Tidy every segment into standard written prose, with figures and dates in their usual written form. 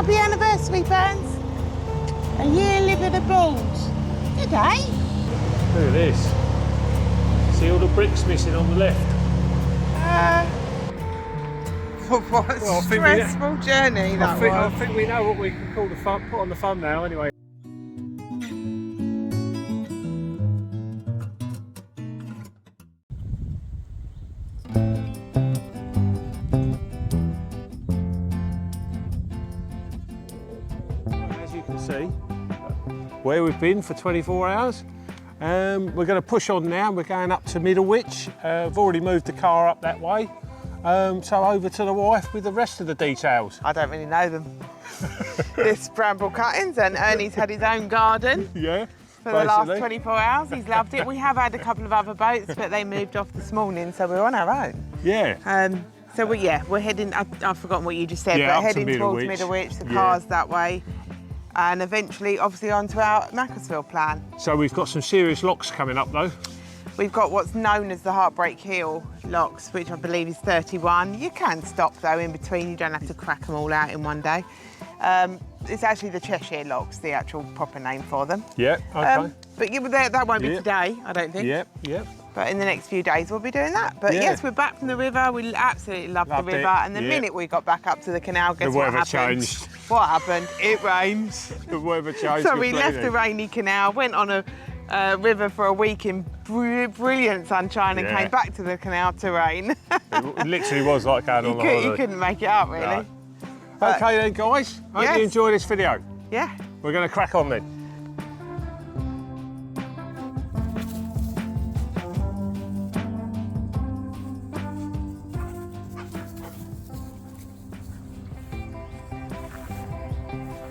Happy anniversary, Burns. A year living abroad. Good day. Look at this. See all the bricks missing on the left? What a stressful journey that was. I think we know what we can call the fun, put on the thumbnail anyway. As you can see, where we've been for 24 hours. We're going to push on now. We're going up to Middlewich. I've already moved the car up that way. So over to the wife with the rest of the details. I don't really know them. This Bramble Cuttings, and Ernie's had his own garden. Yeah. For the last 24 hours, he's loved it. We have had a couple of other boats, but they moved off this morning, so we're on our own. Yeah. So we're heading. I've forgotten what you just said, yeah, but heading towards Middlewich. The car's that way, and eventually, obviously, onto our Macclesfield plan. So we've got some serious locks coming up, though. We've got what's known as the HeartBreak Hill Locks, which I believe is 31. You can stop though in between. You don't have to crack them all out in one day. It's actually the Cheshire Locks, the actual proper name for them. Yeah, okay. But that won't be today, I don't think. Yep. But in the next few days we'll be doing that. But yes, we're back from the river. We absolutely loved the river. And the minute we got back up to the canal, guess what happened? The weather changed. What happened? It rained. The weather changed. So we left the rainy canal, went on a river for a week in brilliant sunshine, and came back to the canal to rain. It literally was like going on the holiday. You couldn't make it up, really. No. Okay then, guys. Hope you enjoy this video. Yeah. We're going to crack on then.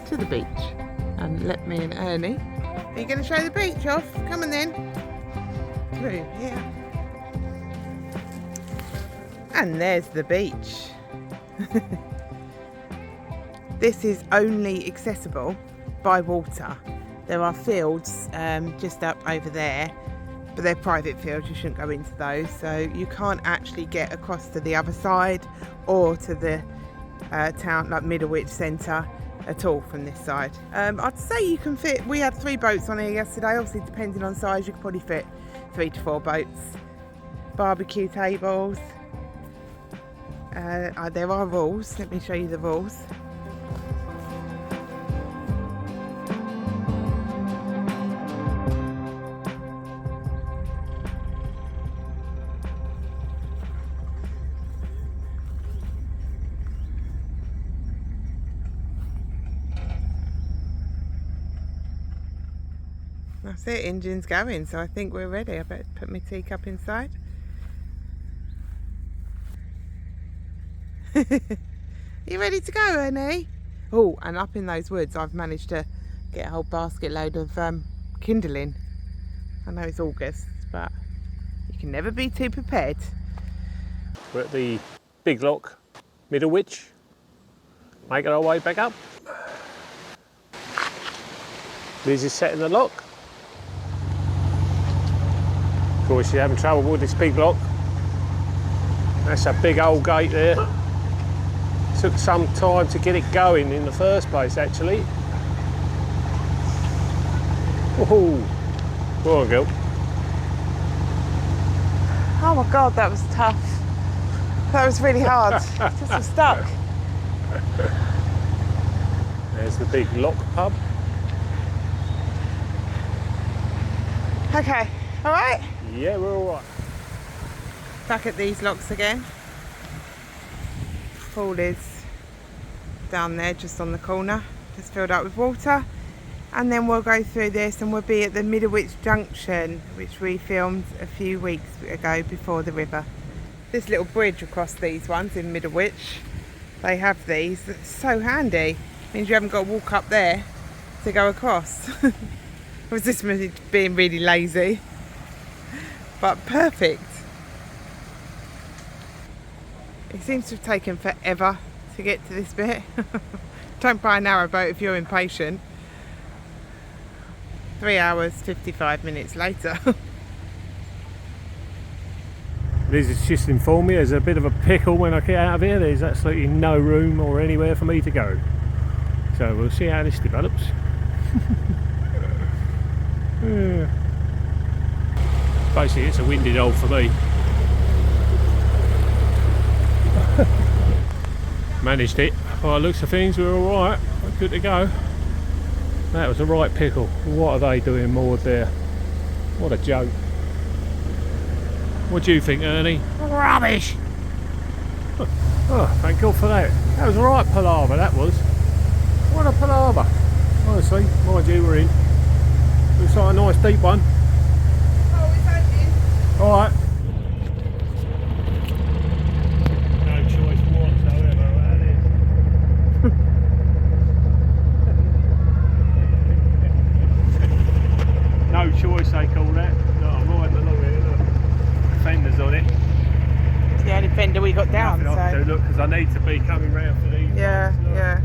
To the beach, and let me and Ernie. Are you going to show the beach off? Come on then. Through here. And there's the beach. This is only accessible by water. There are fields just up over there, but they're private fields. You shouldn't go into those. So you can't actually get across to the other side or to the town, like Middlewich Centre, at all from this side. I'd say you can fit, we had 3 boats on here yesterday, obviously depending on size you could probably fit 3 to 4 boats. Barbecue tables. There are rules, let me show you the rules. That's it, engine's going, so I think we're ready. I better put my teacup inside. You ready to go, Ernie? Oh, and up in those woods I've managed to get a whole basket load of kindling. I know it's August, but you can never be too prepared. We're at the big lock, Middlewich. Making our way back up. Liz is setting the lock. Of course, you're having trouble with this big lock. That's a big old gate there. Took some time to get it going in the first place, actually. Oh, go on, girl. Oh my God, that was tough. That was really hard. Just was stuck. There's the big lock pub. Okay, all right? Yeah, we're all right. Back at these locks again. Pool is down there just on the corner, just filled up with water. And then we'll go through this and we'll be at the Middlewich Junction, which we filmed a few weeks ago before the river. This little bridge across these ones in Middlewich, they have these. It's so handy. Means you haven't got to walk up there to go across. Was this me being really lazy? But perfect. It seems to have taken forever to get to this bit. Don't buy a narrowboat if you're impatient. 3 hours, 55 minutes later. Liz has just informed me there's a bit of a pickle when I get out of here. There's absolutely no room or anywhere for me to go. So we'll see how this develops. Yeah. Basically it's a winded hole for me. Managed it. By the looks of things we're alright. We're good to go. That was a right pickle. What are they doing moored there? What a joke. What do you think, Ernie? Rubbish! Oh, thank God for that. That was a right palaver, that was. What a palaver. Honestly, mind you, we're in. Looks like a nice deep one. Oh, it's open. Alright. No choice whatsoever about this. No choice, they call that. No, I'm riding along here, look. Fenders on it. It's the only fender we got down, Nothing I can do, look, because I need to be coming round for these. Yeah, ones, yeah.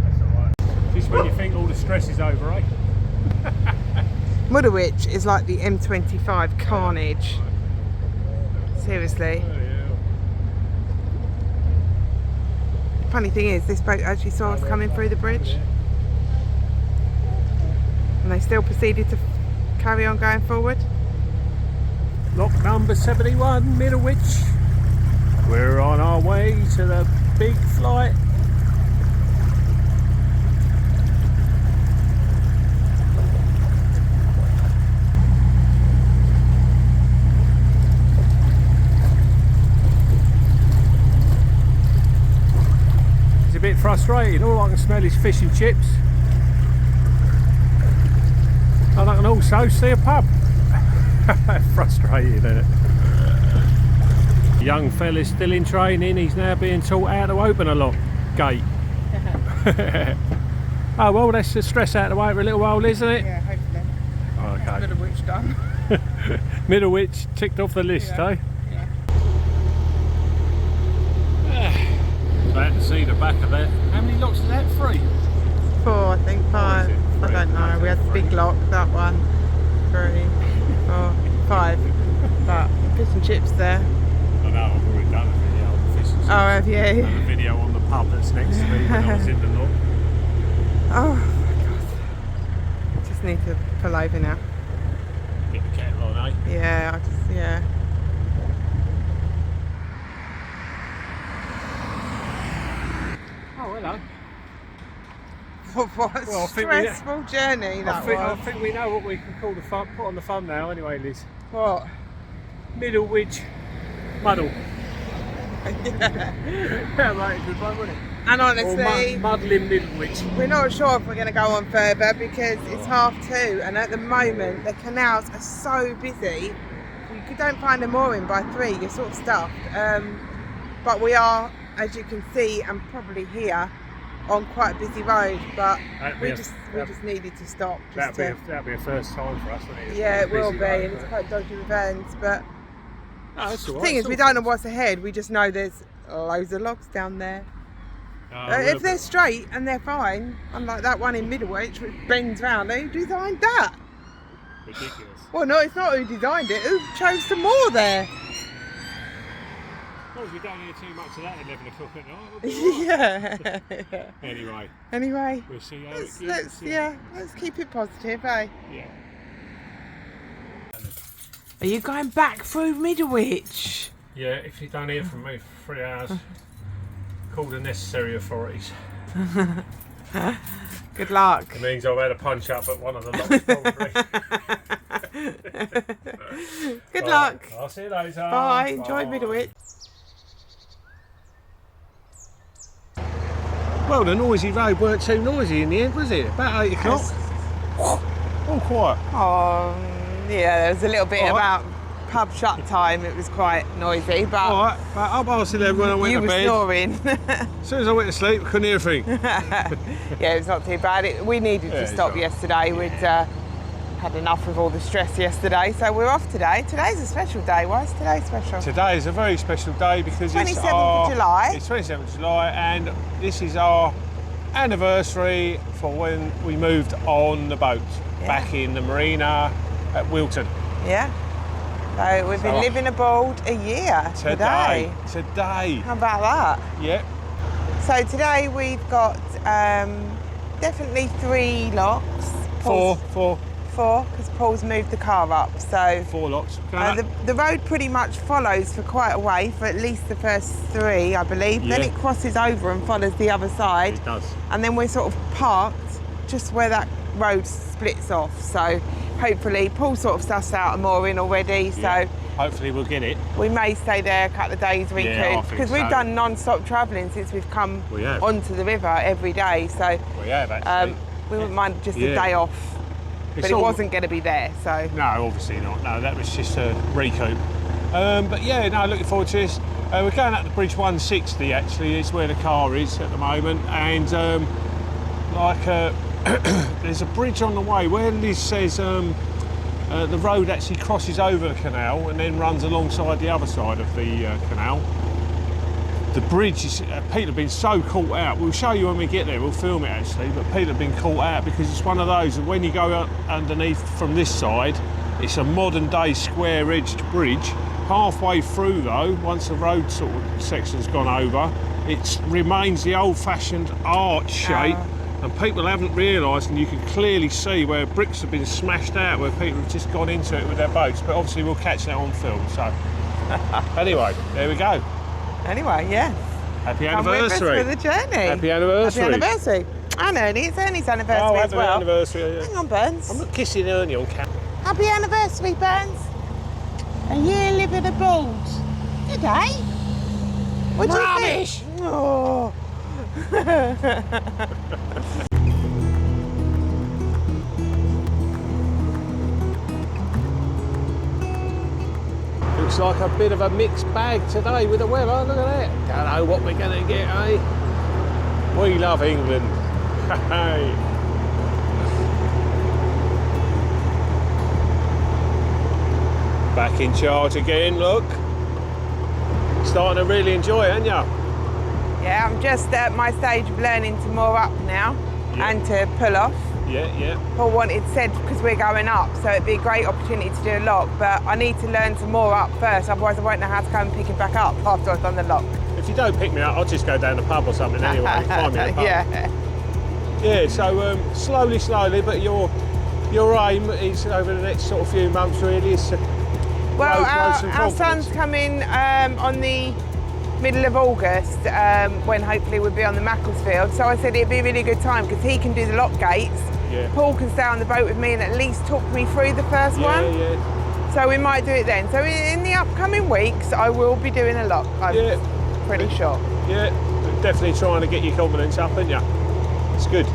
That's alright. Just when you think all the stress is over, eh? Middlewich is like the M25 carnage. Seriously. Oh, yeah. Funny thing is, this boat actually saw us coming through the bridge, and they still proceeded to carry on going forward. Lock number 71, Middlewich. We're on our way to the big flight. It's a bit frustrating. All I can smell is fish and chips. And I can also see a pub. Frustrating, isn't it? Young fella's still in training. He's now being taught how to open a lock gate. Oh well, that's the stress out of the way for a little while, isn't it? Yeah, hopefully. Okay. Middlewich done. Middlewich ticked off the list, Yeah. eh? Yeah. Glad to see the back of that. How many locks is that? 3? 4, I think, 5. is it? I 3? don't know. We had the big lock, that one. 3, 4, 5. But fish and chips there. I know, I've already done a video on the fish and chips. Oh, have you? And a video on the pub that's next to me when I was in the lock. Oh my god. Just need to pull over now. Get the kettle on, eh? Yeah, yeah. Oh, hello. What a Well, I think we- stressful journey that I was. think we know what we can call the fun, put on the thumbnail anyway, Liz. What? Middlewich Muddle. Yeah. Yeah, right, good one, wasn't it? And Or honestly, muddling Middlewich. we're not sure if we're going to go on further because it's 2:30, and at the moment the canals are so busy. You don't find a mooring by 3, you're sort of stuffed. But we are, as you can see, and probably hear, on quite a busy road. But we just needed to stop. That'd be a first time for us, wouldn't it? Yeah, it will be, Road, and it's quite dodgy with ends. But no, that's all the right. thing is, we don't know what's ahead. We just know there's loads of logs down there. If they're straight and they're fine, unlike that one in Middlewich which bends round, who designed that? Ridiculous. Well, no, it's not who designed it. Who chose to moor there? As long as we don't hear too much of that at 11 o'clock at night, we'll be all right. Yeah. Anyway, Anyway, we'll see how let's keep it positive, eh? Yeah. Are you going back through Middlewich? Yeah, if you don't hear from me for 3 hours, call the necessary authorities. Good luck. It means I've had a punch up at one of the locks, probably. Good luck. I'll see you later. Bye. Enjoy Middlewich. Well, the noisy road weren't too noisy in the end, was it? About 8 o'clock. All quiet. Oh, yeah, there was a little bit All right. about pub shut time. It was quite noisy, but Alright, about up past 11 when I went you to were bed. snoring. As soon as I went to sleep, I couldn't hear a thing. Yeah, it was not too bad. We needed to it's stop all right. yesterday. We'd had enough of all the stress yesterday, so we're off today. Today's a special day. Why is today special? Today is a very special day because 27th of July. It's 27th of July, and this is our anniversary for when we moved on the boat back in the marina at Wilton. Yeah. So we've been living aboard a year today. Today. How about that? Yep. So today we've got definitely 3 locks. Four, because Paul's moved the car up. So 4 locks. the road pretty much follows for quite a way, for at least the first 3, I believe. Yeah. Then it crosses over and follows the other side. It does. And then we're sort of parked just where that road splits off. So hopefully Paul sort of sussed out a mooring already. Yeah. So Hopefully we'll get it. we may stay there a couple of days, Yeah, I think because we've so. done non-stop travelling since we've come We have. onto the river every day. So We have actually. we wouldn't mind just Yeah. a day off. It's But it all- wasn't going to be there, so. No, obviously not. No, that was just a recoup. But yeah, no, looking forward to this. We're going up to Bridge 160 actually, is where the car is at the moment. And there's a bridge on the way where Liz says the road actually crosses over the canal and then runs alongside the other side of the canal. The bridge is, people have been so caught out. We'll show you when we get there, we'll film it actually, but people have been caught out because it's one of those, and when you go up underneath from this side, it's a modern day square edged bridge. Halfway through though, once the road sort of section's gone over, it remains the old fashioned arch shape. And people haven't realised, and you can clearly see where bricks have been smashed out, where people have just gone into it with their boats. But obviously we'll catch that on film, so. Anyway, there we go. Anyway, yeah. Happy Come with us anniversary. for the journey. Happy anniversary. Happy anniversary. And Ernie, it's Ernie's anniversary Oh, as happy well. anniversary. Yeah. Hang on, Burns. I'm not kissing Ernie on camera. Happy anniversary, Burns. A year living abroad. Good day. What do you Rubbish. think? Oh. Looks like a bit of a mixed bag today with the weather. Look at that. Don't know what we're going to get, eh? We love England. Hey. Back in charge again, look. Starting to really enjoy it, aren't you? Yeah, I'm just at my stage of learning to moor up now and to pull off. Yeah. Paul said because we're going up, so it'd be a great opportunity to do a lock, but I need to learn to moor up first, otherwise I won't know how to come and pick it back up after I've done the lock. If you don't pick me up, I'll just go down the pub or something anyway. Find me a pub. Yeah, so slowly, but your aim is over the next sort of few months really is to Well, grow some our confidence. son's coming on the middle of August, when hopefully we'll be on the Macclesfield. So I said it'd be a really good time because he can do the lock gates. Yeah. Paul can stay on the boat with me and at least talk me through the first one. Yeah. So we might do it then. So in the upcoming weeks, I will be doing a lock. I'm pretty sure. Yeah, definitely trying to get your confidence up, aren't you? It's good.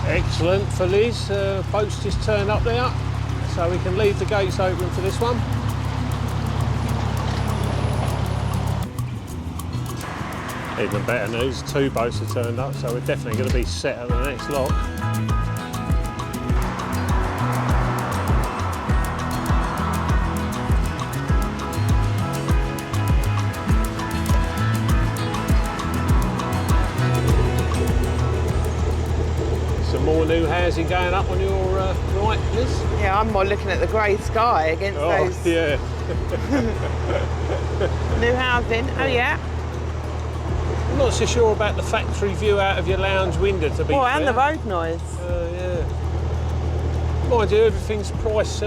Excellent for Liz. Boat's just turned up there, so we can leave the gates open for this one. Even better news, 2 boats have turned up, so we're definitely going to be set at the next lock. Some more new housing going up on your right, Liz? Yeah, I'm more looking at the grey sky against those yeah. new housing. Oh yeah. I'm not so sure about the factory view out of your lounge window, to be fair. And the road noise. Yeah. Mind you, everything's price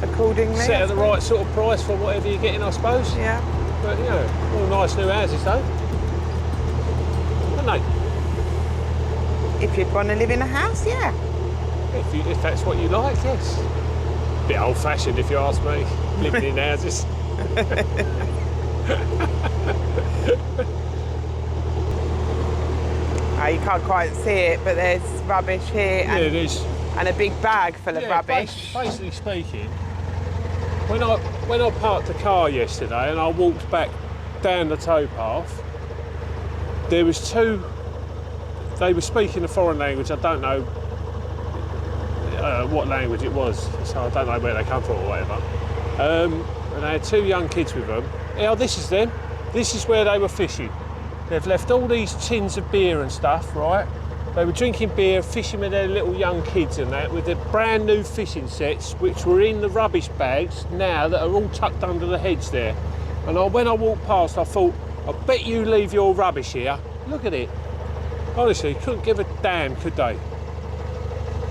Accordingly. set at the right sort of price for whatever you're getting, I suppose. Yeah. But, you know, all nice new houses, though. Aren't they? If you'd want to live in a house, yeah. If that's what you like, yes. Bit old-fashioned, if you ask me, living in houses. You can't quite see it, but there's rubbish here Yeah, it is. and a big bag full of rubbish. Basically speaking, when I parked the car yesterday and I walked back down the towpath, there was 2. They were speaking a foreign language. I don't know what language it was, so I don't know where they come from or whatever. And they had 2 young kids with them. Yeah, this is them. This is where they were fishing. they've left all these tins of beer and stuff, right? They were drinking beer, fishing with their little young kids and that, with their brand new fishing sets, which were in the rubbish bags now that are all tucked under the hedge there. And when I walked past, I thought, I bet you leave your rubbish here. Look at it. Honestly, couldn't give a damn, could they?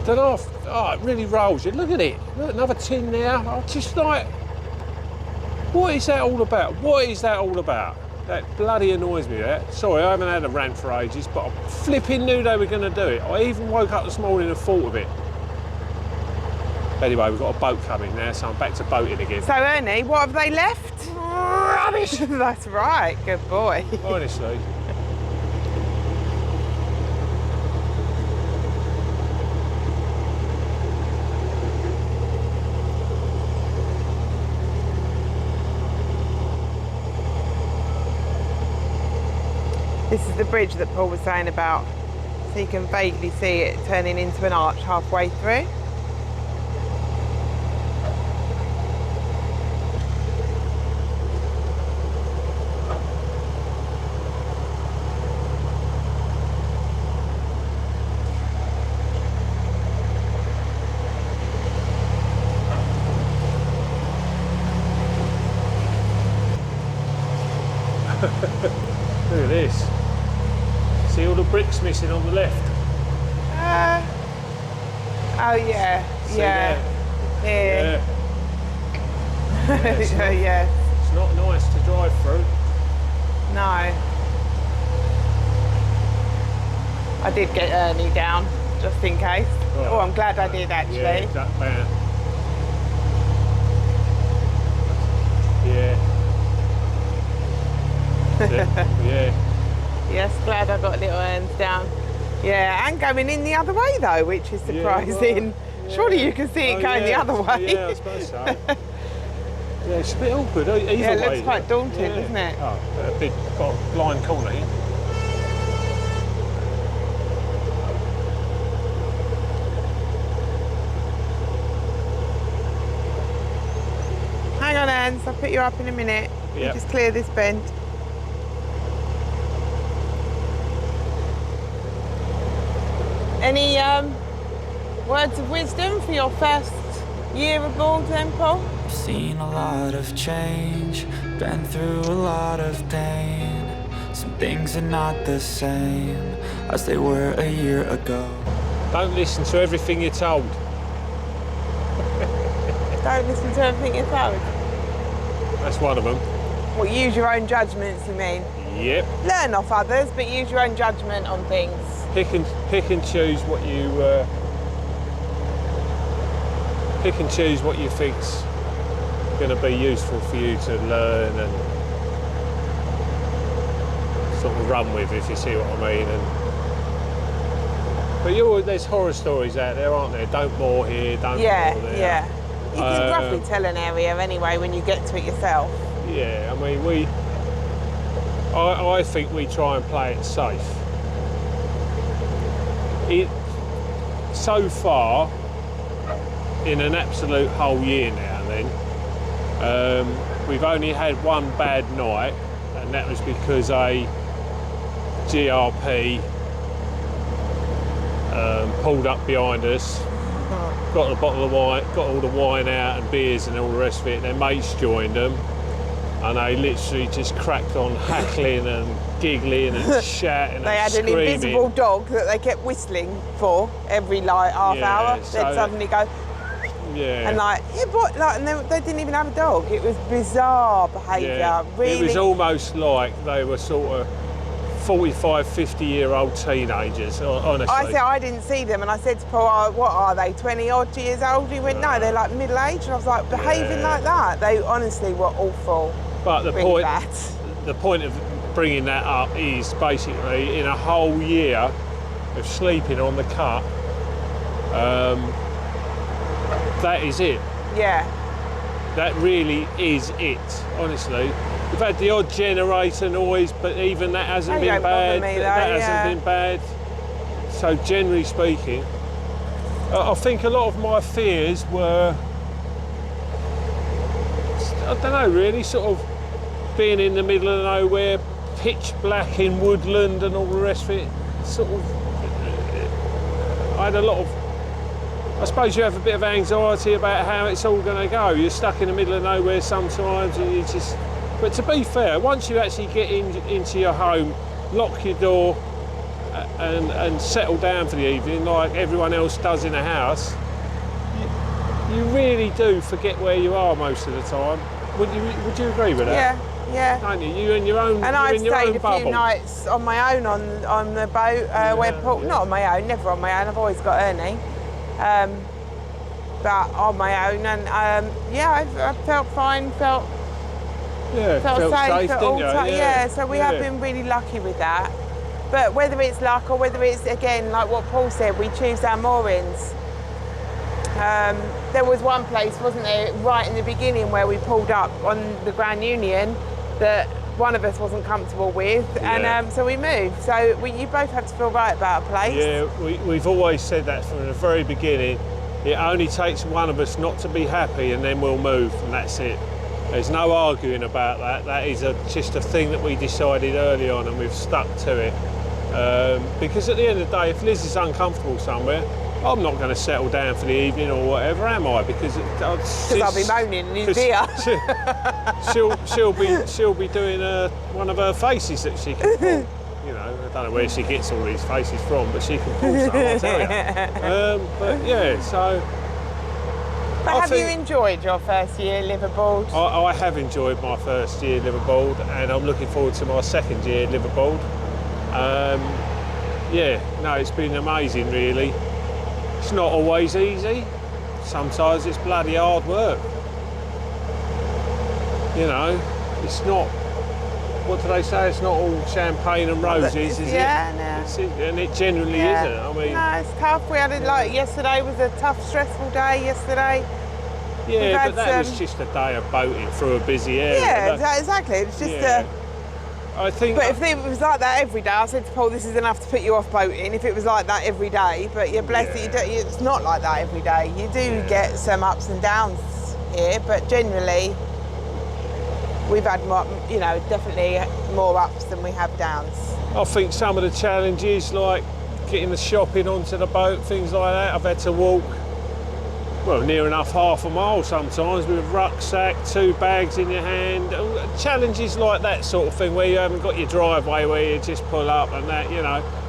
Don't know, oh, it really rolls you. Look at it. Look, another tin there. I'm just like, what is that all about? What is that all about? That bloody annoys me, that. Sorry, I haven't had a rant for ages, but I flipping knew they were going to do it. I even woke up this morning and thought of it. Anyway, we've got a boat coming now, so I'm back to boating again. So, Ernie, what have they left? Rubbish! That's right, good boy. Honestly. This is the bridge that Paul was saying about, so you can vaguely see it turning into an arch halfway through. Look at this. See all the bricks missing on the left? Oh yeah, See yeah. there? Here. Yeah. It's not, Yeah. it's not nice to drive through. No. I did get Ernie down, just in case. Oh, I'm glad I did actually. Yeah, that bad. Yeah. Yeah. Yes, glad I got little Ern's down. Yeah, and going in the other way though, which is surprising. Yeah. Surely you can see it going the other way. Yeah, I suppose so. Yeah, it's a bit awkward either way. Yeah, it looks quite daunting, doesn't it? Oh, a big blind corner here. Hang on, Ernst, I'll put you up in a minute. You Yep. just clear this bend. Any words of wisdom for your first year aboard then, Paul? I've seen a lot of change, been through a lot of pain. Some things are not the same as they were a year ago. Don't listen to everything you're told. Don't listen to everything you're told. That's one of them. Well, use your own judgments, you mean? Yep. Learn off others, but use your own judgment on things. Pick and choose what you think's going to be useful for you to learn and sort of run with, if you see what I mean. But there's horror stories out there, aren't there? Don't moor here, don't moor there. Yeah. You can roughly tell an area anyway when you get to it yourself. Yeah, I mean, I think we try and play it safe. So far, in an absolute whole year now and then, we've only had one bad night, and that was because a GRP pulled up behind us, got a bottle of wine, got all the wine out and beers and all the rest of it, and their mates joined them, and they literally just cracked on hackling and giggling and shouting They had and an screaming. invisible dog that they kept whistling for every half hour. so- They'd suddenly go, Yeah. and and they didn't even have a dog. It was bizarre behaviour. Yeah. Really. It was almost like they were sort of 45, 50-year-old teenagers, honestly. I said I didn't see them, and I said to Paul, "Oh, what are they, 20-odd years old?" He went, "No, they're like middle-aged." And I was like, behaving like that. They honestly were awful. But the really point, bad. the point of bringing that up is basically in a whole year of sleeping on the cut, that is it. Yeah. That really is it, honestly. We've had the odd generator noise, but even that hasn't They been don't bother bad. me, though, That yeah. hasn't been bad. So generally speaking, I think a lot of my fears were, I don't know, really sort of being in the middle of nowhere, pitch black in woodland and all the rest of it. Sort of, I had a lot of, I suppose you have a bit of anxiety about how it's all going to go. You're stuck in the middle of nowhere sometimes, and you just. But to be fair, once you actually get into your home, lock your door, and settle down for the evening, like everyone else does in a house, you really do forget where you are most of the time. Would you agree with that? Yeah. Don't you? You in your own. And I've stayed a bubble. few nights on my own on the boat. Where Paul, not on my own, never on my own. I've always got Ernie, but on my own. And I felt fine. Felt safe, felt all didn't you? yeah. So we have been really lucky with that. But whether it's luck or whether it's, again, like what Paul said, we choose our moorings. There was one place, wasn't there, right in the beginning where we pulled up on the Grand Union that one of us wasn't comfortable with, and so we moved. So you both have to feel right about a place. Yeah, we've always said that from the very beginning. It only takes one of us not to be happy and then we'll move, and that's it. There's no arguing about that. That is just a thing that we decided early on, and we've stuck to it. Because at the end of the day, if Liz is uncomfortable somewhere, I'm not going to settle down for the evening or whatever, am I? Because I'll be moaning in his ear. she'll be doing one of her faces that she can pull. You know, I don't know where she gets all these faces from, but she can pull some, I'll tell you. But yeah, so. But have you enjoyed your first year liveaboard? I have enjoyed my first year liveaboard, and I'm looking forward to my second year liveaboard. It's been amazing, really. It's not always easy. Sometimes it's bloody hard work. You know, it's not, what do they say? It's not all champagne and roses, is it? Yeah, no. And it generally isn't. I mean, no, it's tough. We had it like yesterday was a tough, stressful day yesterday. Yeah, but that was just a day of boating through a busy area. Yeah, exactly. It's just I think. But if it was like that every day, I said to Paul, this is enough to put you off boating. If it was like that every day, but you're blessed that it's not like that every day. You do get some ups and downs here, but generally we've had more, definitely more ups than we have downs. I think some of the challenges, like getting the shopping onto the boat, things like that, I've had to walk, near enough half a mile sometimes with a rucksack, 2 bags in your hand. Challenges like that sort of thing where you haven't got your driveway where you just pull up and that,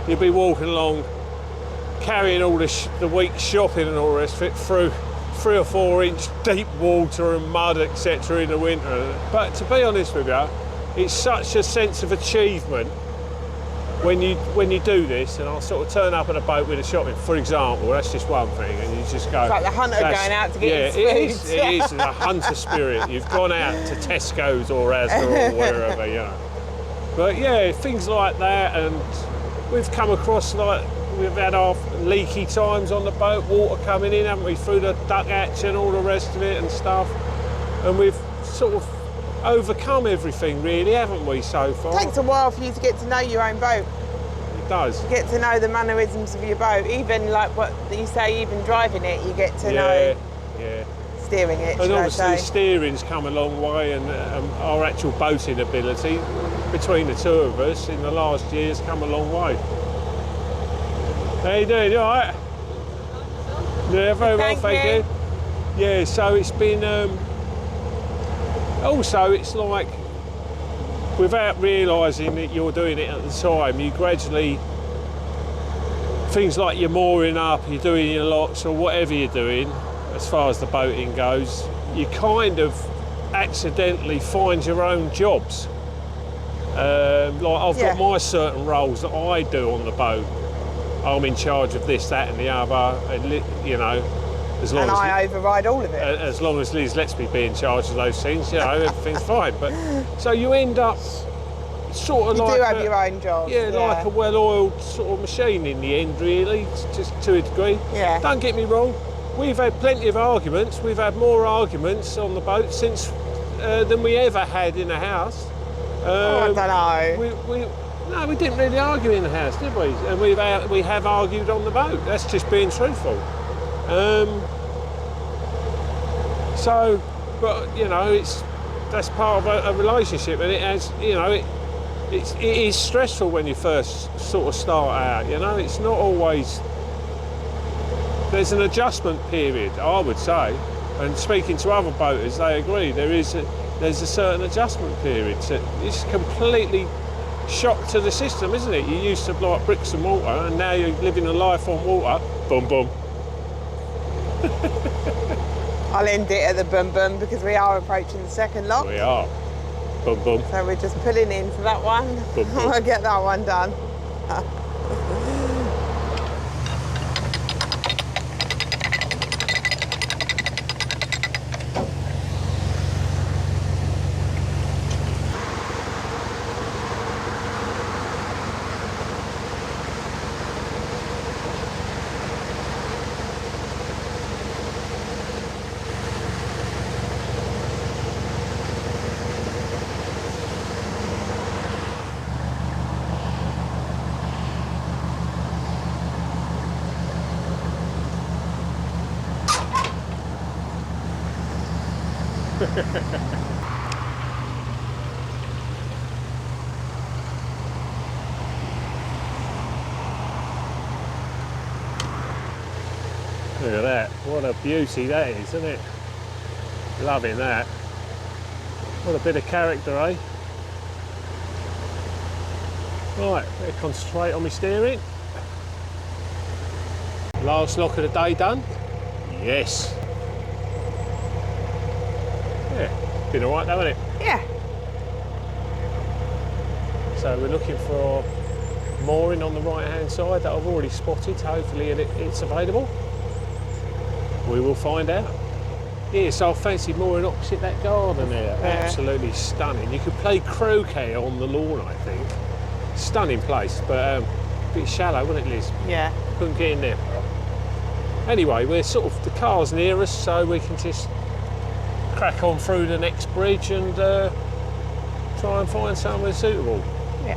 you'll be walking along carrying all the week's shopping and all the rest of it through 3 or 4 inch deep water and mud, etc. in the winter. But to be honest with you, it's such a sense of achievement when you do this, and I'll sort of turn up at a boat with a shopping, for example, that's just one thing, and you just go... It's like the hunter going out to get his food. It is a hunter spirit. You've gone out to Tesco's or Asda or wherever, But yeah, things like that, and we've come across, we've had our leaky times on the boat, water coming in, haven't we, through the duck hatch and all the rest of it and stuff, and we've sort of overcome everything, really, haven't we, so far? It takes a while for you to get to know your own boat. It does. You get to know the mannerisms of your boat. Even like what you say, even driving it, you get to know. Yeah. Steering it. And obviously, steering's come a long way, and our actual boating ability between the two of us in the last year has come a long way. How you doing? You all right? Yeah, very well, thank you. Yeah, so it's been. Also, it's like, without realising that you're doing it at the time, you gradually, things like you're mooring up, you're doing your locks or whatever you're doing, as far as the boating goes, you kind of accidentally find your own jobs. I've got my certain roles that I do on the boat. I'm in charge of this, that and the other, and as long as I override all of it. As long as Liz lets me be in charge of those things, everything's fine. But so you end up sort of you do have your own job. Yeah, like a well-oiled sort of machine in the end, really, just to a degree. Yeah. Don't get me wrong, we've had plenty of arguments. We've had more arguments on the boat since than we ever had in the house. I don't know. No, we didn't really argue in the house, did we? And we have argued on the boat. That's just being truthful. But that's part of a relationship, and it has, it is stressful when you first sort of start out, you know. It's not always, there's an adjustment period, I would say, and speaking to other boaters, they agree there's a certain adjustment period. So it's completely shock to the system, isn't it? You used to blow up bricks and mortar, and now you're living a life on water. Boom, boom. I'll end it at the boom boom because we are approaching the second lock. We are. Boom, boom. So we're just pulling in for that one. Boom, boom. We'll get that one done. Look at that, what a beauty that is, isn't it? Loving that. What a bit of character, eh? Right, better concentrate on my steering. Last lock of the day done? Yes. Yeah, been alright though, hasn't it? Yeah. So we're looking for a mooring on the right hand side that I've already spotted. Hopefully it's available. We will find out. Yeah, so I fancy mooring opposite that garden there. Yeah. Absolutely stunning. You could play croquet on the lawn, I think. Stunning place, but a bit shallow, wasn't it, Liz? Yeah. Couldn't get in there. Anyway, we're sort of, the car's near us, so we can just crack on through the next bridge and try and find somewhere suitable. Yeah.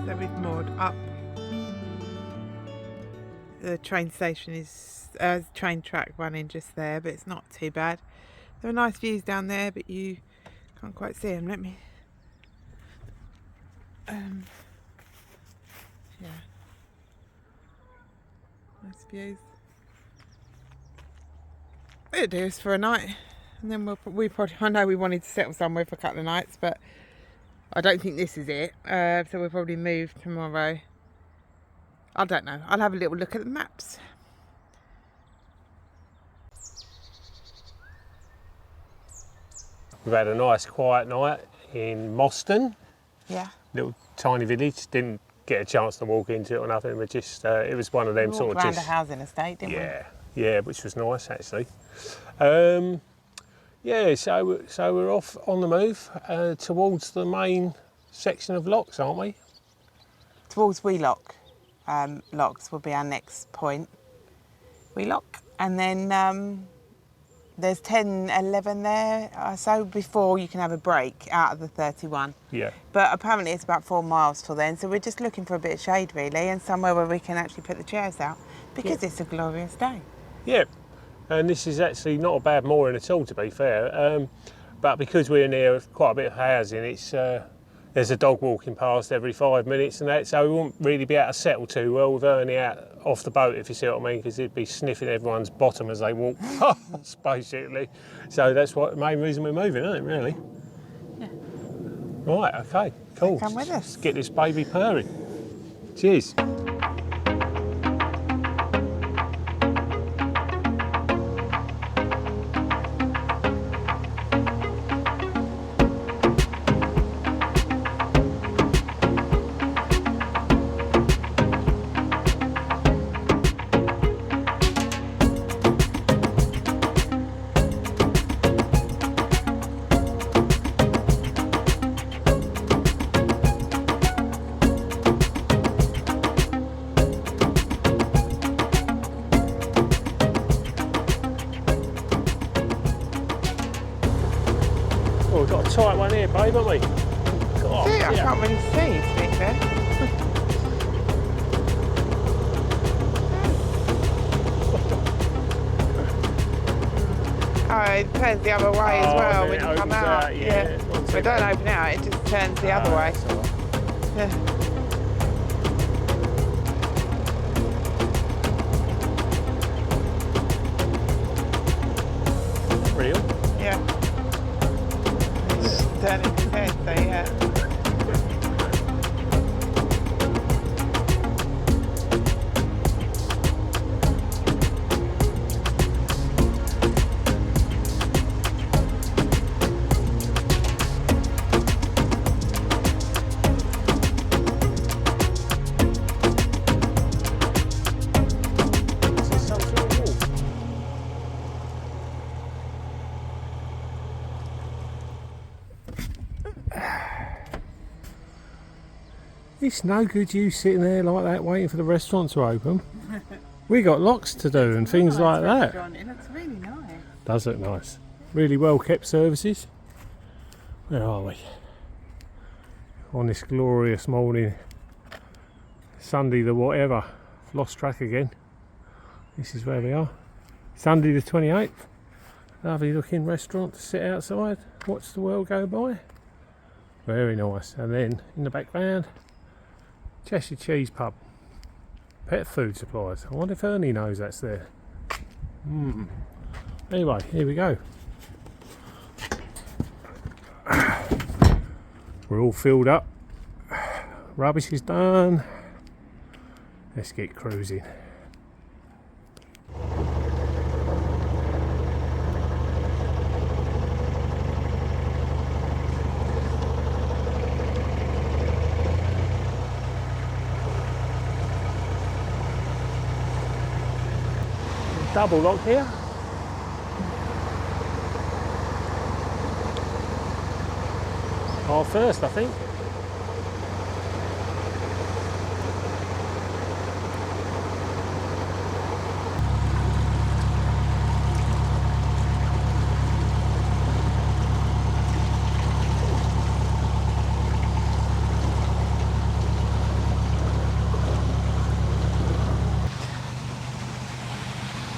So we've moored up. The train station is train track running just there, but it's not too bad. There are nice views down there, but you can't quite see them. Let me. Yeah. Nice views. It'll do us for a night, and then we probably. I know we wanted to settle somewhere for a couple of nights, but I don't think this is it. So we'll probably move tomorrow. I don't know. I'll have a little look at the maps. We've had a nice quiet night in Moston, Yeah. little tiny village. Didn't get a chance to walk into it or nothing. We just, it was one of them We sort walked of round just. a housing estate, didn't Yeah, which was nice actually. Yeah, so we're off on the move towards the main section of locks, aren't we? we? Towards Wheelock Locks will be our next point. Wheelock, and then there's 10, 11 there. So before you can have a break out of the 31. Yeah. But apparently it's about 4 miles till then, so we're just looking for a bit of shade really, and somewhere where we can actually put the chairs out because it's a glorious day. Yeah, and this is actually not a bad mooring at all, to be fair. But because we're near quite a bit of housing, it's there's a dog walking past every 5 minutes and that, so we won't really be able to settle too well with Ernie out off the boat, if you see what I mean, because he'd be sniffing everyone's bottom as they walk past, basically. So that's what the main reason we're moving, isn't it, really? Yeah. Right, okay, cool. So come with us. Let's get this baby purring. Cheers. we've got a tight one here, babe, haven't we? God, See, I can't really see, to be fair. Oh, it turns the other way as well when you come out. Yeah. We don't open out, it just turns the other way. Yeah. Real? Yeah. It's turning his head, so yeah. It's no good you sitting there like that waiting for the restaurant to open. We got locks to do and things like that. It looks really nice. Does look nice. Really well kept services. Where are we? On this glorious morning. Sunday the whatever. Lost track again. This is where we are. Sunday the 28th. Lovely looking restaurant to sit outside. Watch the world go by. Very nice. And then in the background, Cheshire Cheese Pub, pet food supplies. I wonder if Ernie knows that's there. Anyway, here we go. We're all filled up. Rubbish is done. Let's get cruising. Double lock here. Our first, I think.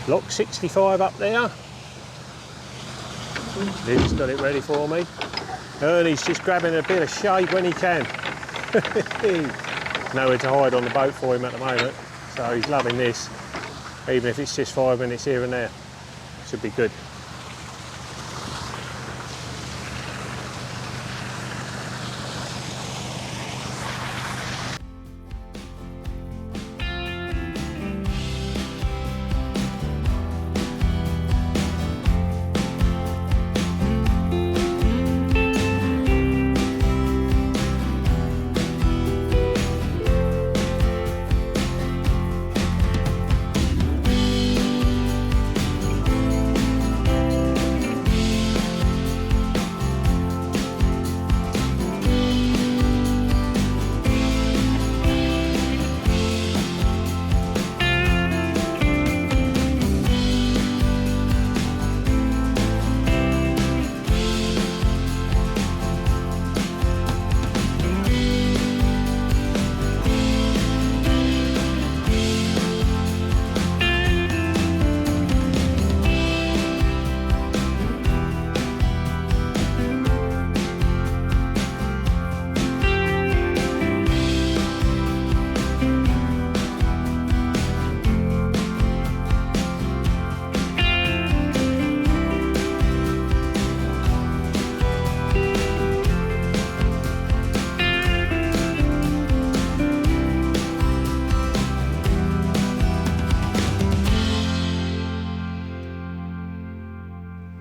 Lock 65 up there. Liv's got it ready for me. Ernie's just grabbing a bit of shade when he can. Nowhere to hide on the boat for him at the moment, so he's loving this. Even if it's just 5 minutes here and there, should be good.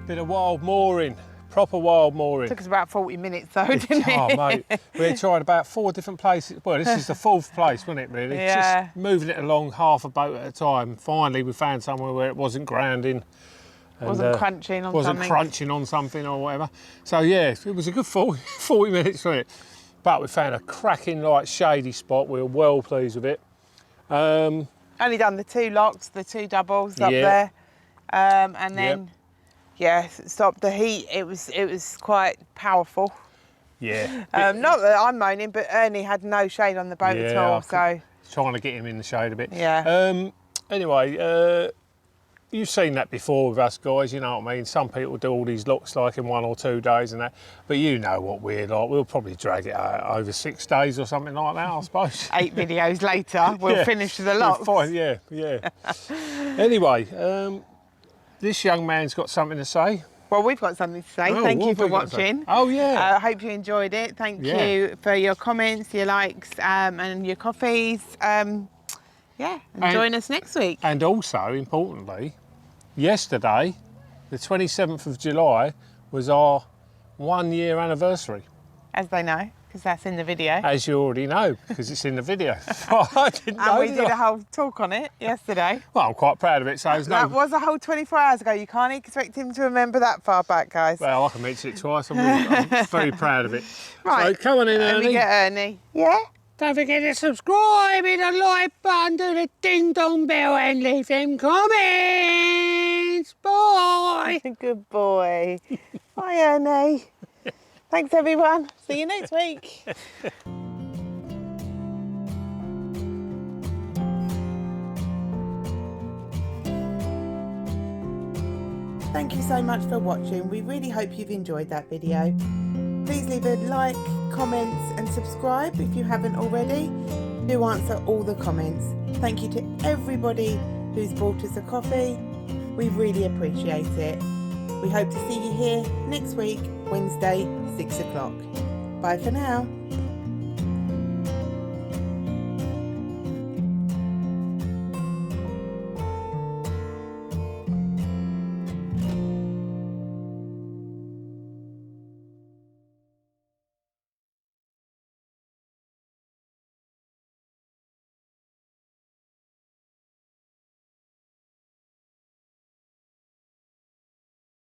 Bit of wild mooring, proper wild mooring. Took us about 40 minutes though, didn't it? Oh mate, we tried about 4 different places. Well, this is the 4th place, wasn't it really? Yeah. Just moving it along half a boat at a time. Finally we found somewhere where it wasn't grounding. And, wasn't crunching on wasn't something. crunching on something or whatever. So yeah, it was a good 40 minutes, wasn't it? But we found a cracking like shady spot. We were well pleased with it. Only done the 2 locks, the 2 doubles up there. And then Yeah, stop the heat. It was quite powerful. Yeah. Not that I'm moaning, but Ernie had no shade on the boat at all. So trying to get him in the shade a bit. yeah. Anyway, you've seen that before with us guys, you know what I mean? Some people do all these locks like in 1 or 2 days and that, but you know what we're like. We'll probably drag it out over 6 days or something like that, I suppose. 8 videos later, we'll finish the locks. Fine, yeah. Anyway, this young man's got something to say. Well, we've got something to say. Thank you for watching. Oh, yeah. I hope you enjoyed it. Thank you for your comments, your likes, and your coffees. And join us next week. And also, importantly, yesterday, the 27th of July, was our 1-year anniversary. As they know, because that's in the video. As you already know, because it's in the video. I didn't know. And we did a whole talk on it yesterday. Well, I'm quite proud of it. So that was a whole 24 hours ago. You can't expect him to remember that far back, guys. Well, I can mention it twice. I'm very proud of it. Right. So come on in, Ernie. Let me get Ernie. Yeah? Don't forget to subscribe, hit the like button, do the ding dong bell and leave them comments. Bye. Good boy. Bye, Ernie. Thanks, everyone. See you next week. Thank you so much for watching. We really hope you've enjoyed that video. Please leave a like, comments and subscribe if you haven't already. Do answer all the comments. Thank you to everybody who's bought us a coffee. We really appreciate it. We hope to see you here next week, Wednesday, 6 o'clock. Bye for now.